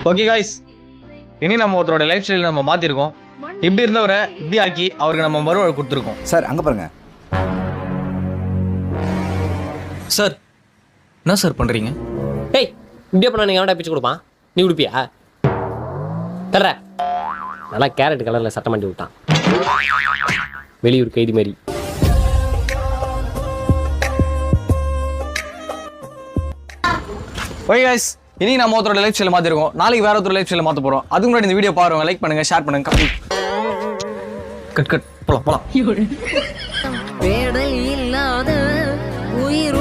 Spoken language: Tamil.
ஓகே காய்ஸ், இனி நம்ம ஒருத்தரோட லைஃப் ஸ்டைல் நம்ம மாற்றிருக்கோம். இப்படி இருந்தவரை இப்படி ஆக்கி அவருக்கு நம்ம மறுவாழ்வு கொடுத்துருக்கோம். சார் அங்கே பாருங்க. சார் என்ன சார் பண்ணுறீங்க? டேய், இப்படியே பண்ண நீங்கள் எவன்டா பிச்சு கொடுப்பான்? நீ உடுப்பியா? தர்ற நல்லா கேரட் கலரில் சட்டை மாட்டி விட்டான், வெளியூர் கைதி மாதிரி. ஓகே காய்ஸ், இனி நம்ம ஒருத்தரோட லைஃப் ஸ்டைல் மாற்றிருக்கோம். நாளைக்கு வேற ஒருத்தர் லைஃப் ஸ்டைல் மாற்ற போகிறோம். அதுக்கு முன்னாடி இந்த வீடியோ பாருங்க, லைக் பண்ணுங்க, ஷேர் பண்ணுங்க. கட் போலாம். பேடல் இல்லாத உயிர்